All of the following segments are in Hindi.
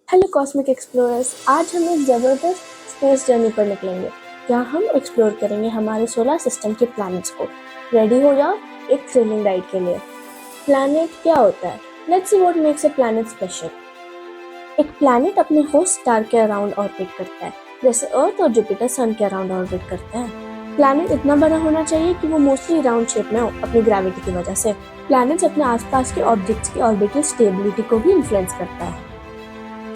हेलो कॉस्मिक एक्सप्लोरर्स, आज हम एक ज़बरदस्त स्पेस जर्नी पर निकलेंगे जहाँ हम एक्सप्लोर करेंगे हमारे सोलर सिस्टम के प्लैनेट्स को। रेडी हो जाओ एक थ्रिलिंग राइड के लिए। प्लैनेट क्या होता है? Let's see what makes a planet special. एक प्लैनेट अपने होस्ट स्टार के अराउंड ऑर्बिट करता है, जैसे अर्थ और जुपिटर सन के अराउंड ऑर्बिट करते हैं। प्लैनेट इतना बड़ा होना चाहिए कि वो मोस्टली राउंड शेप में हो अपनी ग्रेविटी की वजह से। प्लैनेट्स अपने आसपास के ऑब्जेक्ट्स की ऑर्बिटल स्टेबिलिटी को भी इन्फ्लुएंस करता है।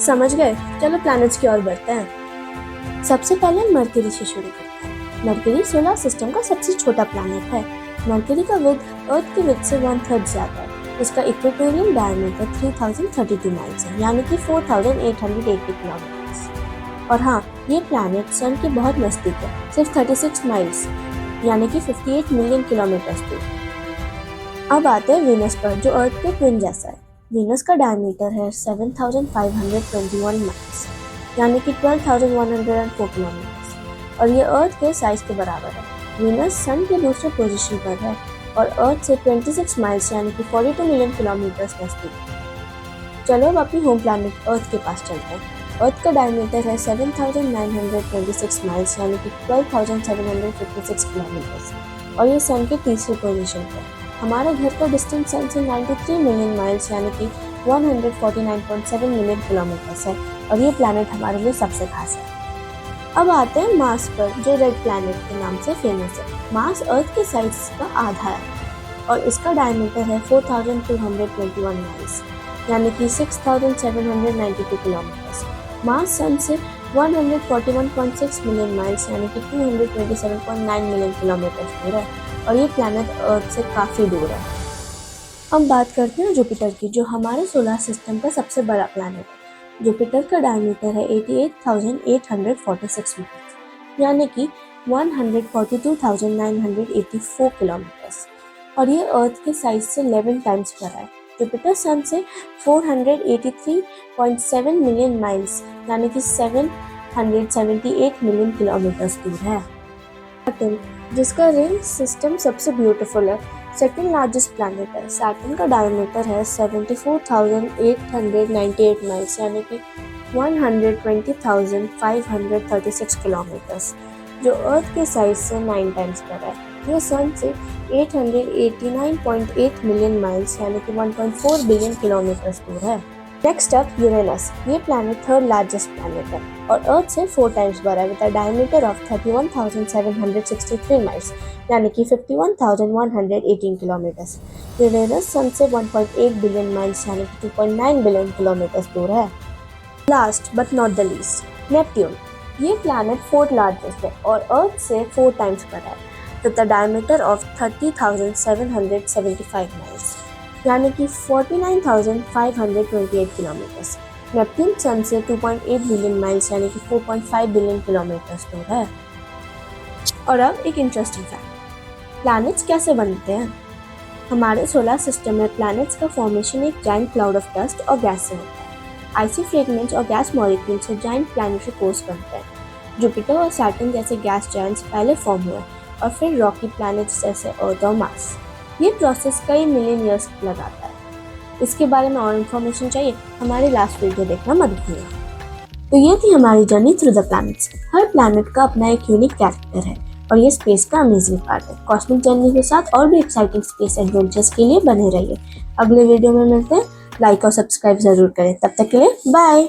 समझ गए? चलो प्लैनेट्स की ओर बढ़ते हैं। सबसे पहले मरकरी से शुरू करते हैं। मरकरी सोलर सिस्टम का सबसे छोटा प्लैनेट है। मरकरी का विड्थ अर्थ के विड्थ से 1/3 ज्यादा है। इसका इक्वेटोरियल डायमीटर 3032 माइल्स है, यानी कि 4880 किलोमीटर। और हाँ, ये प्लैनेट सन के बहुत नजदीक है, सिर्फ 36 माइल्स यानी कि 58 मिलियन किलोमीटर दूर। अब आते हैं वीनस पर, जो अर्थ के ट्विन जैसा है। वीनस का डायमीटर है 7521 माइल्स, यानी कि 12,104 किलोमीटर, और ये अर्थ के साइज के बराबर है। वीनस सन के दूसरे पोजीशन पर है और अर्थ से 26 माइल्स यानी कि 42 मिलियन किलोमीटर नजदीक। चलो अब अपनी होम प्लैनेट अर्थ के पास चलते हैं। अर्थ का डायमीटर है 7926 माइल्स, यानी कि 12,756 किलोमीटर, और ये सन के तीसरे पोजीशन पर है। हमारे घर का डिस्टेंस सन से 93 मिलियन माइल्स यानी कि 149.7 मिलियन किलोमीटर है, और ये प्लैनेट हमारे लिए सबसे खास है। अब आते हैं मार्स पर, जो रेड प्लैनेट के नाम से फेमस है। मार्स अर्थ के साइज का आधा है और इसका डायमीटर है 4221 माइल्स, यानी कि 6792 किलोमीटर। मार्स सन से 141.6 मिलियन माइल्स यानी कि 227.9 मिलियन किलोमीटर दूर है, और ये प्लैनेट अर्थ से काफ़ी दूर है। अब बात करते हैं जुपिटर की, जो हमारे सोलर सिस्टम का सबसे बड़ा प्लैनेट है। जुपिटर का डायमीटर है 88,846 माइल्स, यानी कि 142,984 किलोमीटर, और ये अर्थ के साइज से 11 टाइम्स बड़ा है। जुपिटर सन से 483.7 मिलियन माइल्स यानी कि 778 मिलियन किलोमीटर दूर है। सैटर्न, जिसका रिंग सिस्टम सबसे ब्यूटीफुल है, सेकंड लार्जेस्ट प्लैनेट है। सैटर्न का डायमीटर है 74,898 माइल्स, यानी कि 120,536 किलोमीटर्स, जो अर्थ के साइज से 9 टाइम्स बड़ा है। ये सन से 889.8 मिलियन माइल्स यानी कि 1.4 बिलियन किलोमीटर दूर है। Next up Uranus. ये प्लैनेट थर्ड लार्जेस्ट प्लैनेट है और अर्थ से 4 टाइम्स बड़ा है, with a diameter of 31,763 miles यानी कि 51,118 किलोमीटर्स। यूरेनस सन से 1.8 बिलियन माइल्स यानी कि 2.9 बिलियन किलोमीटर दूर है। Last but not the least, Neptune. ये प्लैनेट फोर्थ लार्जेस्ट है और अर्थ से 4 टाइम्स बड़ा है, with a diameter of 30,775 miles यानी कि 49,528 किलोमीटर। नेपट्यून सन से 2.8 बिलियन माइल्स यानी कि 4.5 बिलियन किलोमीटर दूर है। और अब एक इंटरेस्टिंग फैक्ट, प्लैनेट्स कैसे बनते हैं? हमारे सोलर सिस्टम में प्लैनेट्स का फॉर्मेशन एक जाइंट क्लाउड ऑफ डस्ट और गैस से होता है। आइसी फ्रेगमेंट्स और गैस मॉलिक्यूल से जाइंट प्लैनेटरी कोर्स बनते हैं। जुपिटर और सैटर्न जैसे गैस जाइंट्स पहले फॉर्म हुए और फिर रॉकी प्लैनेट्स जैसे अर्थ और मार्स। ये प्रोसेस कई मिलियन ईयर्स लगाता है। इसके बारे में और इन्फॉर्मेशन चाहिए, हमारी लास्ट वीडियो देखना मत भूलना। तो ये थी हमारी journey through the planets. Her planet का अपना एक यूनिक कैरेक्टर है और ये स्पेस का अमेजिंग पार्ट है। कॉस्मिक जर्नी के साथ और भी एक्साइटिंग स्पेस एडवेंचर्स के लिए बने रहिए। अगले वीडियो में मिलते हैं। लाइक और सब्सक्राइब जरूर करें। तब तक के लिए बाय।